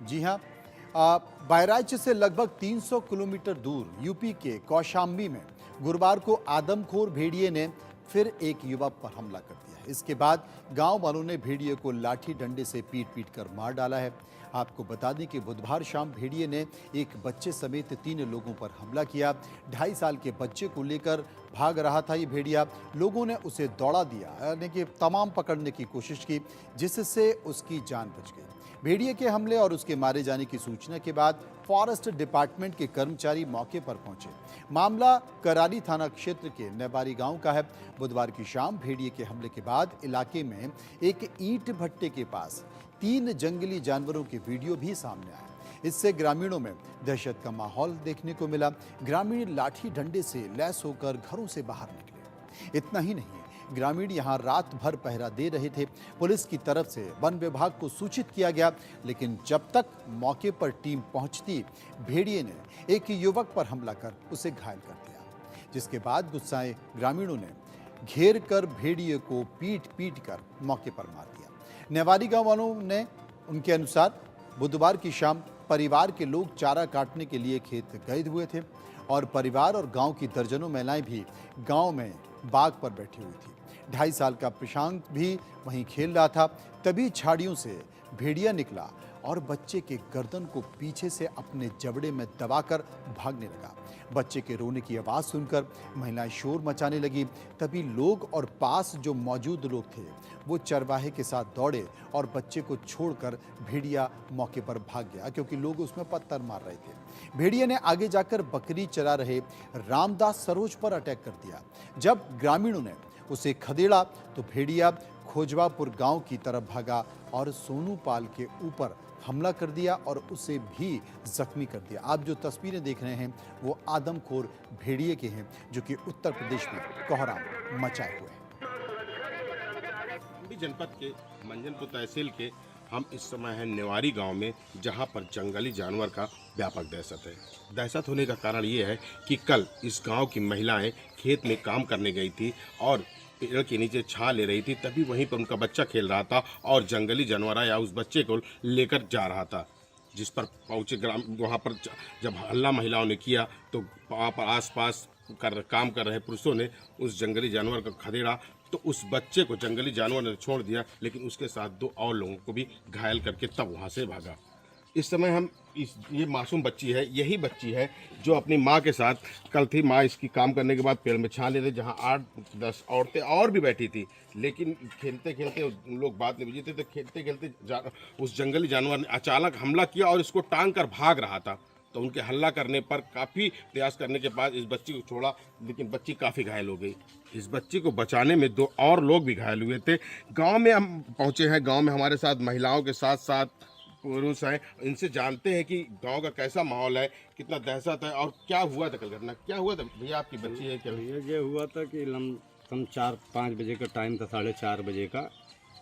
जी हाँ, बहराइच से लगभग 300 किलोमीटर दूर यूपी के कौशाम्बी में गुरुवार को आदमखोर भेड़िए ने फिर एक युवक पर हमला कर दिया। इसके बाद गांव वालों ने भेड़िए को लाठी डंडे से पीट पीट कर मार डाला है। आपको बता दें कि बुधवार शाम भेड़िए ने एक बच्चे समेत 3 लोगों पर हमला किया। 2.5 साल के बच्चे को लेकर भाग रहा था ये भेड़िया। लोगों ने उसे दौड़ा दिया, यानी कि तमाम पकड़ने की कोशिश की, जिससे उसकी जान बच गई। भेड़िए के हमले और उसके मारे जाने की सूचना के बाद फॉरेस्ट डिपार्टमेंट के कर्मचारी मौके पर पहुंचे। मामला करारी थाना क्षेत्र के नेबारी गांव का है। बुधवार की शाम भेड़िए के हमले के बाद इलाके में एक ईंट भट्टे के पास 3 जंगली जानवरों के वीडियो भी सामने आए। इससे ग्रामीणों में दहशत का माहौल देखने को मिला। ग्रामीण लाठी डंडे से लैस होकर घरों से बाहर निकले। इतना ही नहीं, ग्रामीण यहां रात भर पहरा दे रहे थे। पुलिस की तरफ से वन विभाग को सूचित किया गया, लेकिन जब तक मौके पर टीम पहुंचती, भेड़िए ने एक युवक पर हमला कर उसे घायल कर दिया, जिसके बाद गुस्साए ग्रामीणों ने घेर कर भेड़िए को पीट पीट कर मौके पर मार दिया। नेवारी गांव वालों ने उनके अनुसार बुधवार की शाम परिवार के लोग चारा काटने के लिए खेत गए हुए थे और परिवार और गांव की दर्जनों महिलाएं भी गांव में बाग पर बैठी हुई थी। 2.5 साल का प्रशांत भी वहीं खेल रहा था। तभी झाड़ियों से भेड़िया निकला और बच्चे के गर्दन को पीछे से अपने जबड़े में दबाकर भागने लगा। बच्चे के रोने की आवाज़ सुनकर महिलाएं शोर मचाने लगी। तभी लोग और पास जो मौजूद लोग थे वो चरवाहे के साथ दौड़े और बच्चे को छोड़कर भेड़िया मौके पर भाग गया, क्योंकि लोग उसमें पत्थर मार रहे थे। भेड़िया ने आगे जाकर बकरी चरा रहे रामदास सरोज पर अटैक कर दिया। जब ग्रामीणों ने उसे खदेड़ा तो भेड़िया खोजवापुर गांव की तरफ भागा और सोनू पाल के ऊपर हमला कर दिया और उसे भी जख्मी कर दिया। आप जो तस्वीरें देख रहे हैं वो आदमखोर भेड़िए के हैं, जो कि उत्तर प्रदेश में कोहराम मचाए हुए हैं। जनपद के मंजनपुर तहसील के हम इस समय हैं नेवारी गांव में, जहां पर जंगली जानवर का व्यापक दहशत है। दहशत होने का कारण ये है कि कल इस गांव की महिलाएं खेत में काम करने गई थी और पेड़ के नीचे छा ले रही थी। तभी वहीं पर उनका बच्चा खेल रहा था और जंगली जानवर आया उस बच्चे को लेकर जा रहा था। जिस पर पहुंचे ग्राम, वहाँ पर जब हल्ला महिलाओं ने किया तो वहाँ पर आसपास काम कर रहे पुरुषों ने उस जंगली जानवर को खदेड़ा तो उस बच्चे को जंगली जानवर ने छोड़ दिया, लेकिन उसके साथ 2 और लोगों को भी घायल करके तब वहाँ से भागा। इस समय हम ये मासूम बच्ची है, यही बच्ची है जो अपनी माँ के साथ कल थी। माँ इसकी काम करने के बाद पेड़ में छा ले थे, जहाँ 8-10 औरतें और भी बैठी थी, लेकिन खेलते खेलते लोग बात नहीं बुझी थे तो खेलते खेलते उस जंगली जानवर ने अचानक हमला किया और इसको टांग कर भाग रहा था। तो उनके हल्ला करने पर काफ़ी प्रयास करने के बाद इस बच्ची को छोड़ा, लेकिन बच्ची काफ़ी घायल हो गई। इस बच्ची को बचाने में 2 और लोग भी घायल हुए थे। गांव में हम पहुंचे हैं। गांव में हमारे साथ महिलाओं के साथ साथ पुरुष हैं। इनसे जानते हैं कि गांव का कैसा माहौल है, कितना दहशत है और क्या हुआ था कल घटना, क्या हुआ था भैया? आपकी बच्ची है क्या? ये हुआ था कि लमसम 4-5 बजे का टाइम था, 4:30 बजे का।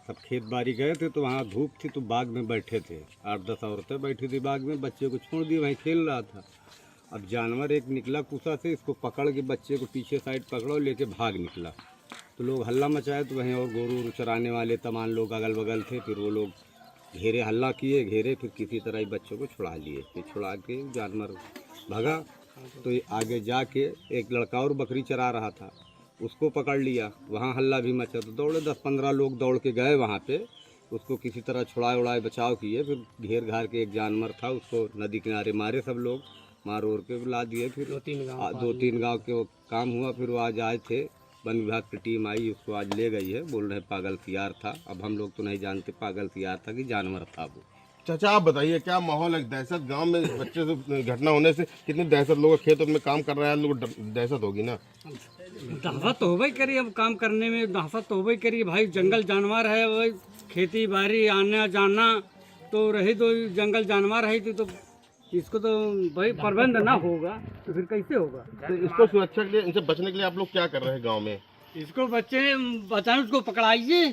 सब खेत बाड़ी गए थे तो वहाँ धूप थी तो बाग में बैठे थे। 8-10 औरतें बैठी थी बाग में, बच्चे को छोड़ दिए, वहीं खेल रहा था। अब जानवर एक निकला कुसा से, इसको पकड़ के बच्चे को पीछे साइड पकड़ो लेके भाग निकला। तो लोग हल्ला मचाए तो वहीं और गोरू चराने वाले तमाम लोग अगल बगल थे। फिर वो लोग घेरे, हल्ला किए, घेरे, फिर किसी तरह ही बच्चों को छुड़ा लिए। फिर छुड़ा के जानवर भागा तो आगे जाके एक लड़का और बकरी चरा रहा था, उसको पकड़ लिया। वहाँ हल्ला भी मचा तो दौड़े 10-15 लोग दौड़ के गए वहाँ पे, उसको किसी तरह छुड़ाए उड़ाए बचाव किए। फिर घेर घार के एक जानवर था, उसको नदी किनारे मारे सब लोग, मार ओर के ला दिए। फिर 2-3 गाँव के वो काम हुआ। फिर वो आज आए थे, वन विभाग की टीम आई, उसको आज ले गई है। बोल रहे पागल सियार था। अब हम लोग तो नहीं जानते पागल सियार था कि जानवर था वो। चाचा आप बताइए क्या माहौल है? दहशत गांव में बच्चे से घटना होने से कितनी दहशत, लोग खेतों में काम कर रहे हैं, लोग दहशत होगी ना? दहशत तो होबे करी, अब काम करने में दहशत तो होबे करी भाई। जंगल जानवर है, वही खेती बाड़ी आना जाना तो रही, तो जंगल जानवर है तो इसको तो भाई प्रबंध ना होगा तो फिर कैसे होगा? तो इसको सुरक्षा के लिए, इनसे बचने के लिए आप लोग क्या कर रहे हैं गाँव में? इसको बच्चे बचाए, उसको पकड़ाइए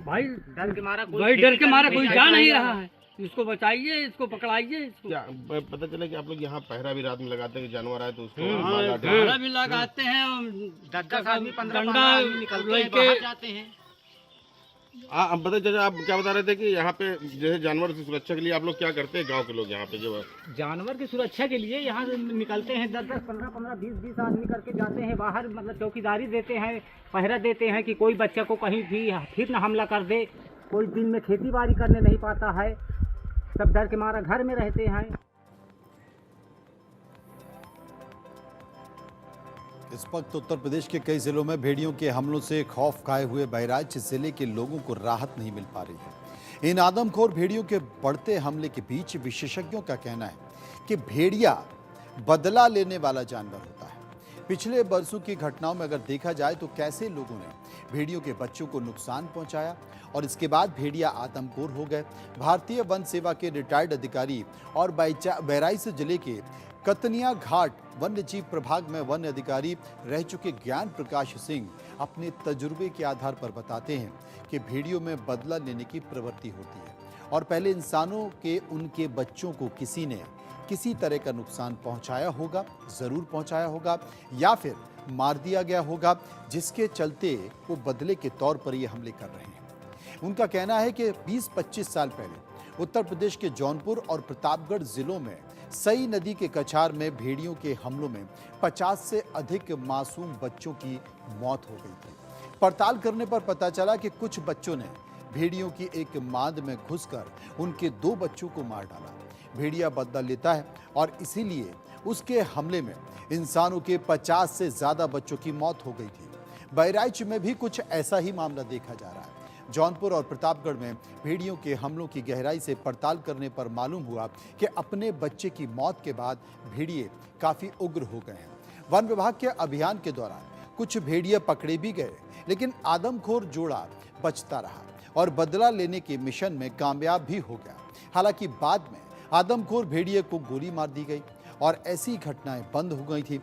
भाई। डर के मारा कोई जा नहीं रहा है। इसको बचाइए, इसको पकड़ाइए। इसको क्या पता चला कि आप लोग यहाँ पहरा भी रात में लगाते हैं कि जानवर आए तो उसको पहरा भी लगाते हैं, डंडा लेके जाते हैं। अब बताइए चाचा, आप क्या बता रहे थे कि यहाँ पे जैसे जानवर की सुरक्षा के लिए आप लोग क्या करते हैं, गांव के लोग यहाँ पे जो है? जानवर की सुरक्षा के लिए यहाँ से निकलते हैं 10-10, 15-15, 20-20 आदमी करके जाते हैं बाहर, मतलब चौकीदारी देते हैं, पहरा देते हैं कि कोई बच्चा को कहीं भी फिर न हमला कर दे। कोई दिन में खेती बाड़ी करने नहीं पाता है, सब डर के मारा घर में रहते हैं। इस वक्त उत्तर प्रदेश के कई जिलों में भेड़ियों के हमलों से खौफ खाए हुए बहराइच जिले के लोगों को राहत नहीं मिल पा रही है। इन आदमखोर भेड़ियों के बढ़ते हमले के बीच विशेषज्ञों का कहना है कि भेड़िया बदला लेने वाला जानवर होता है। पिछले बरसों की घटनाओं में अगर देखा जाए तो कैसे लोगों ने भेड़ियों के बच्चों को नुकसान पहुंचाया और इसके बाद भेड़िया आदमखोर हो गए। भारतीय वन सेवा के रिटायर्ड अधिकारी और बहराइच जिले के कतनिया घाट वन्य जीव प्रभाग में वन्य अधिकारी रह चुके ज्ञान प्रकाश सिंह अपने तजुर्बे के आधार पर बताते हैं कि भेड़ियों में बदला लेने की प्रवृत्ति होती है और पहले इंसानों के उनके बच्चों को किसी ने किसी तरह का नुकसान पहुंचाया होगा, जरूर पहुंचाया होगा, या फिर मार दिया गया होगा, जिसके चलते वो बदले के तौर पर ये हमले कर रहे हैं। उनका कहना है कि 20-25 साल पहले उत्तर प्रदेश के जौनपुर और प्रतापगढ़ जिलों में सई नदी के कछार में भेड़ियों के हमलों में 50 से अधिक मासूम बच्चों की मौत हो गई थी। पड़ताल करने पर पता चला कि कुछ बच्चों ने भेड़ियों की एक माद में घुसकर उनके 2 बच्चों को मार डाला। भेड़िया बदला लेता है और इसीलिए उसके हमले में इंसानों के 50 से ज्यादा बच्चों की मौत हो गई थी। बहराइच में भी कुछ ऐसा ही मामला देखा जा रहा है। जौनपुर और प्रतापगढ़ में भेड़ियों के हमलों की गहराई से पड़ताल करने पर मालूम हुआ कि अपने बच्चे की मौत के बाद भेड़िए काफी उग्र हो गए हैं। वन विभाग के अभियान के दौरान कुछ भेड़िए पकड़े भी गए, लेकिन आदमखोर जोड़ा बचता रहा और बदला लेने के मिशन में कामयाब भी हो गया। हालांकि बाद में आदमखोर भेड़िए को गोली मार दी गई और ऐसी घटनाएं बंद हो गई थी।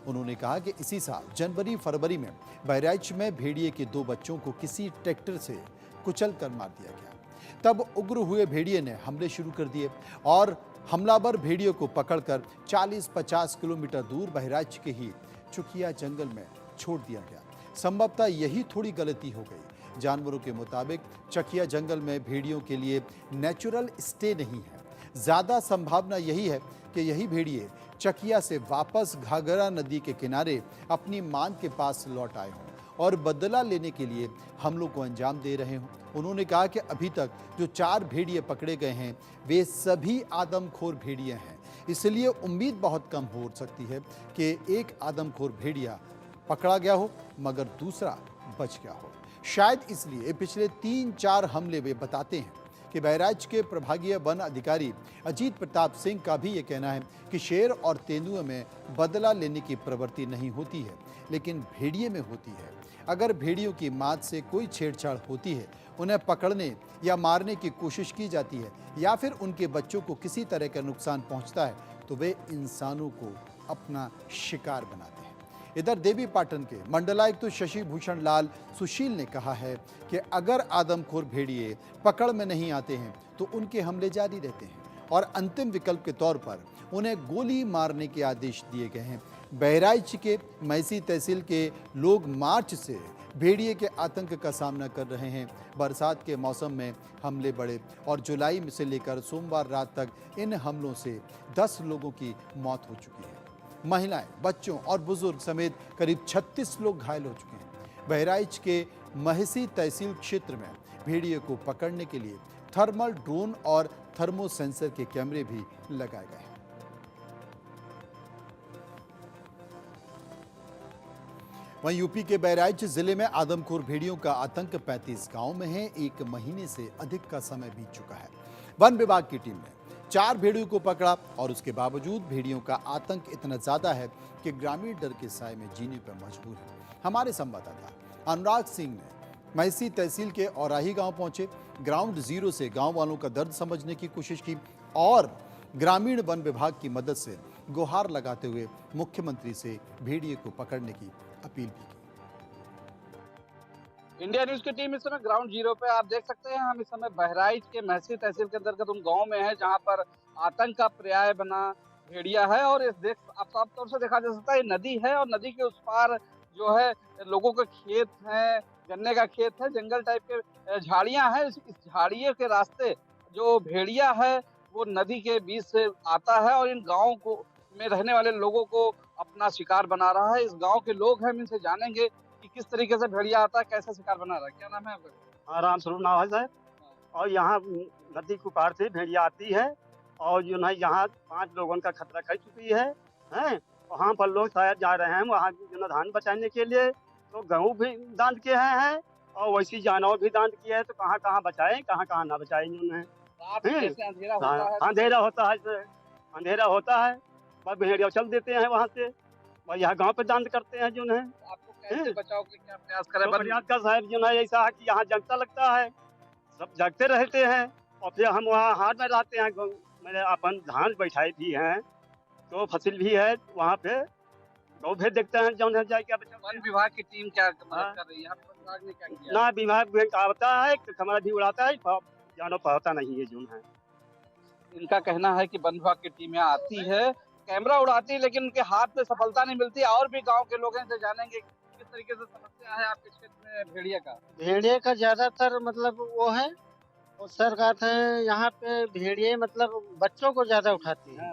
उन्होंने कहा कि इसी साल जनवरी-फरवरी में बहराइच में भेड़िए के 2 बच्चों को किसी ट्रैक्टर से कुचल कर मार दिया गया। तब उग्र हुए भेड़िए ने हमले शुरू कर दिए और हमलावर भेड़ियों को पकड़कर 40-50 किलोमीटर दूर बहराइच के ही चुकिया जंगल में छोड़ दिया गया। संभवतः यही थोड़ी गलती हो गई। जानवरों के मुताबिक चकिया जंगल में भेड़ियों के लिए नेचुरल स्टे नहीं है। ज्यादा संभावना यही है कि यही भेड़िए चकिया से वापस घाघरा नदी के किनारे अपनी मां के पास लौट आए हों और बदला लेने के लिए हमलों को अंजाम दे रहे हों। उन्होंने कहा कि अभी तक जो 4 भेड़िए पकड़े गए हैं वे सभी आदमखोर भेड़िए हैं, इसलिए उम्मीद बहुत कम हो सकती है कि एक आदमखोर भेड़िया पकड़ा गया हो मगर दूसरा बच गया हो। शायद इसलिए पिछले 3-4 हमले वे बताते हैं कि बहराइच के प्रभागीय वन अधिकारी अजीत प्रताप सिंह का भी ये कहना है कि शेर और तेंदुए में बदला लेने की प्रवृत्ति नहीं होती है, लेकिन भेड़िए में होती है। अगर भेड़ियों की माद से कोई छेड़छाड़ होती है, उन्हें पकड़ने या मारने की कोशिश की जाती है या फिर उनके बच्चों को किसी तरह का नुकसान पहुंचता है तो वे इंसानों को अपना शिकार बनाते हैं। इधर देवीपाटन के मंडलायुक्त शशि भूषण लाल सुशील ने कहा है कि अगर आदमखोर भेड़िए पकड़ में नहीं आते हैं तो उनके हमले जारी रहते हैं और अंतिम विकल्प के तौर पर उन्हें गोली मारने के आदेश दिए गए हैं। बहराइच के मैसी तहसील के लोग मार्च से भेड़िए के आतंक का सामना कर रहे हैं। बरसात के मौसम में हमले बढ़े और जुलाई से लेकर सोमवार रात तक इन हमलों से 10 लोगों की मौत हो चुकी है। महिलाएं, बच्चों और बुजुर्ग समेत करीब 36 लोग घायल हो चुके हैं। बहराइच के महसी तहसील क्षेत्र में भेड़िए को पकड़ने के लिए थर्मल ड्रोन और थर्मो सेंसर के कैमरे भी लगाए गए हैं। वहीं यूपी के बहराइच जिले में आदमखोर भेड़ियों का आतंक 35 गांव में है। 1 महीने से अधिक का समय बीत चुका है। वन विभाग की टीम ने 4 भेड़ियों को पकड़ा और उसके बावजूद भेड़ियों का आतंक इतना ज्यादा है कि ग्रामीण डर के साए में जीने पर मजबूर है। हमारे संवाददाता अनुराग सिंह ने महसी तहसील के औराही गांव पहुंचे, ग्राउंड जीरो से गांव वालों का दर्द समझने की कोशिश की और ग्रामीण वन विभाग की मदद से गुहार लगाते हुए मुख्यमंत्री से भेड़िए को पकड़ने की अपील भी की। इंडिया न्यूज की टीम इस समय ग्राउंड जीरो पे आप देख सकते हैं। हम इस समय बहराइच के महसी तहसील के अंतर्गत उन गांव में है जहां पर आतंक का पर्याय बना भेड़िया है और इस देख आप साफ तौर से देखा जा सकता है ये नदी है और नदी के उस पार जो है लोगों के खेत हैं, गन्ने का खेत है, जंगल टाइप के झाड़ियाँ हैं। इस झाड़ियों के रास्ते जो भेड़िया है वो नदी के बीच से आता है और इन गाँव को में रहने वाले लोगों को अपना शिकार बना रहा है। इस गाँव के लोग हैं, हम इनसे जानेंगे कि किस तरीके से भेड़िया आता है, कैसे शिकार बना रहा है। क्या नाम है आपका? हाँ, राम स्वरूप नाम है साहब। और यहाँ नदी के पार से भेड़िया आती है और जो है यहाँ 5 लोगों का खतरा खा चुकी है, हैं? वहाँ पर लोग शायद जा रहे हैं वहाँ जो है धान बचाने के लिए, तो गेहूँ भी दांत किए हैं और वैसी जानवर भी दांत किए हैं, तो कहाँ-कहाँ बचाएँ, कहाँ-कहाँ ना बचाएँ जो है। रात में जैसे अंधेरा होता है अंधेरा होता है सर, अंधेरा होता है, बस भेड़िया चल देते हैं वहाँ से और यहाँ गाँव पे दांत करते हैं जो है। तो आपको कैसे बचाव के क्या प्रयास करें? तो प्रयास का साहब जो है ऐसा है कि यहाँ जगता लगता है, सब जगते रहते हैं और फिर हम वहाँ हाथ में रहते हैं। मैंने अपन धान बैठाई भी हैं, तो फसल भी है वहाँ पे, तो फिर देखते हैं जो है जाए क्या वन विभाग की टीम क्या मदद कर रही है? वन विभाग ने क्या किया? ना विभाग आता है तो हमारा भी उड़ाता है, जानवर पहुँचता नहीं है जो है। इनका कहना है कि वन विभाग की टीम यहाँ आती है, कैमरा उड़ाती है, लेकिन उनके हाथ में सफलता नहीं मिलती। और भी गांव के लोग हैं, इनसे जानेंगे किस तरीके से समस्या है आपके क्षेत्र में भेड़िया का। भेड़िए का ज्यादातर मतलब वो है, और सर कहते हैं यहाँ पे भेड़िए मतलब बच्चों को ज्यादा उठाती है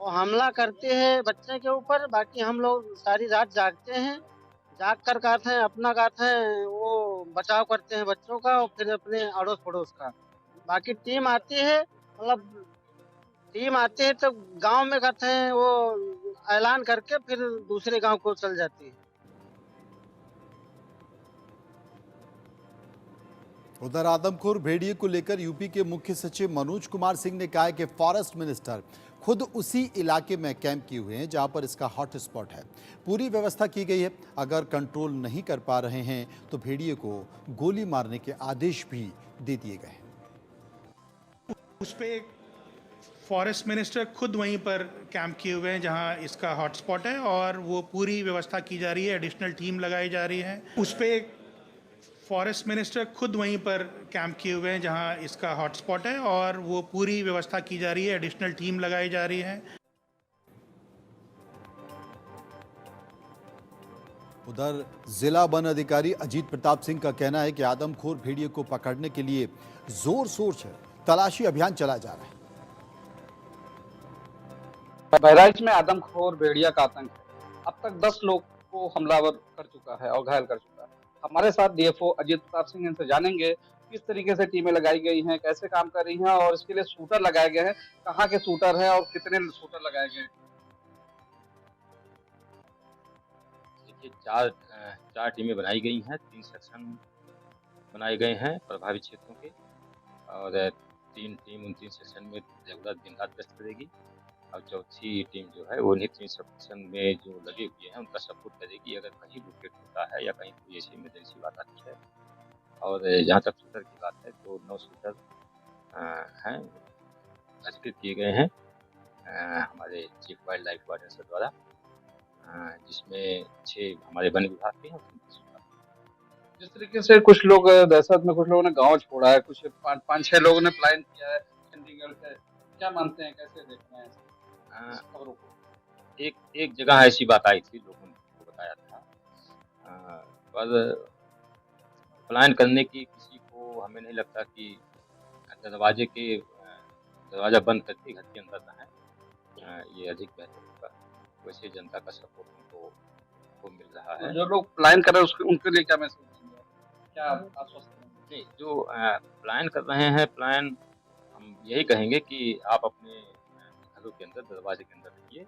और हमला करते हैं बच्चे के ऊपर। बाकी हम लोग सारी रात जागते हैं, जाग कर कहते हैं अपना कहते हैं वो बचाव करते हैं बच्चों का और फिर अपने अड़ोस पड़ोस का। बाकी टीम आती है, मतलब टीम आती है तो गांव में कहते हैं वो ऐलान करके फिर दूसरे गांव को चल जाती है। उधर आदमखोर भेड़िए को लेकर यूपी के मुख्य सचिव मनोज कुमार सिंह ने कहा है कि फॉरेस्ट मिनिस्टर खुद उसी इलाके में कैंप किए हुए हैं जहां पर इसका हॉट स्पॉट है। पूरी व्यवस्था की गई है, अगर कंट्रोल नहीं कर पा रहे हैं तो भेड़िए को गोली मारने के आदेश भी दे दिए गए हैं। उस पे फॉरेस्ट मिनिस्टर खुद वहीं पर कैंप किए हुए हैं जहां इसका हॉटस्पॉट है और वो पूरी व्यवस्था की जा रही है, एडिशनल टीम लगाई जा रही है। उस पे फॉरेस्ट मिनिस्टर खुद वहीं पर कैंप किए हुए हैं जहां इसका हॉटस्पॉट है और वो पूरी व्यवस्था की जा रही है, एडिशनल टीम लगाई जा रही है। उधर जिला वन अधिकारी अजीत प्रताप सिंह का कहना है कि आदमखोर भेड़िए को पकड़ने के लिए जोर शोर से तलाशी अभियान चलाया जा रहा है। बहराइच में आदमखोर भेड़िया का आतंक है। अब तक 10 लोग को हमलावर कर चुका है और घायल कर चुका है। हमारे साथ डीएफओ अजीत प्रताप सिंह, इनसे जानेंगे किस तरीके से टीमें लगाई गई हैं, कैसे काम कर रही हैं और इसके लिए शूटर लगाए गए हैं, कहाँ के शूटर हैं और कितने शूटर लगाए गए हैं। देखिए, चार टीमें बनाई गई हैं, 3 सेक्शन बनाए गए हैं प्रभावित क्षेत्रों के और 3 टीम उन 3 सेक्शन में रेगुलर दिन रात गश्त करेगी और चौथी टीम जो है वो उन्हीं 3 सेक्शन में जो लगे हुए हैं उनका सपोर्ट करेगी अगर कहीं लूटेट होता है या कहीं कोई ऐसी इमरजेंसी बात आती है। और जहाँ तक शूटर की बात है तो 9 शूटर हैं, अधिकृत किए गए हैं हमारे chief wild life warden sir द्वारा, जिसमें 6 हमारे वन विभाग के हैं। जिस तरीके से कुछ लोग दहशत में, कुछ लोगों ने गांव छोड़ा है, कुछ 5-6 लोगों ने प्लान किया है चंडीगढ़ से, क्या मानते हैं, कैसे देखते हैं खबरों को? एक जगह ऐसी बात आई थी, लोगों ने बताया था, पर प्लान करने की किसी को हमें नहीं लगता कि दरवाजा बंद करके घर के अंदर रहें, ये अधिक बेहतर होगा। वैसे जनता का सपोर्ट उनको मिल रहा है। जो लोग प्लान कर रहे हैं उनके लिए क्या मैसेज देंगे, क्या आश्वस्त नहीं, जो प्लान कर रहे हैं, प्लान हम यही कहेंगे कि आप अपने घरों के अंदर दरवाजे के अंदर रहिए,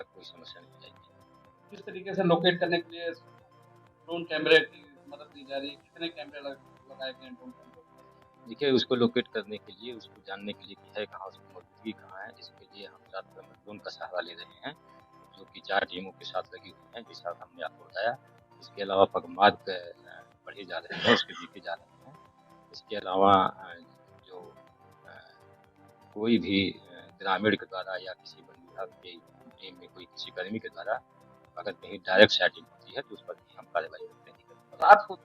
कोई समस्या नहीं आएगी। किस तरीके से लोकेट करने के लिए ड्रोन कैमरे की मदद ली जा रही है, कितने कैमरे लगाए गए हैं ड्रोन कैमरे? देखिए, उसको लोकेट करने के लिए, उसको जानने के लिए कि है कहाँ, उसकी मौजूदगी कहाँ है, इसके लिए हम रात में ड्रोन का सहारा ले रहे हैं जो कि 4 टीमों के साथ लगी हुई हैं, जैसा हमने आपको बताया। इसके अलावा पगमार्क बढ़े जा रहे हैं, उसके देखे जा रहे हैं। इसके अलावा जो कोई भी ग्रामीण के द्वारा या किसी वन विभाग की टीम में कोई किसी कर्मी के द्वारा अगर कहीं डायरेक्ट सेटिंग होती है तो उस पर भी हम कार्रवाई करते हैं। रात को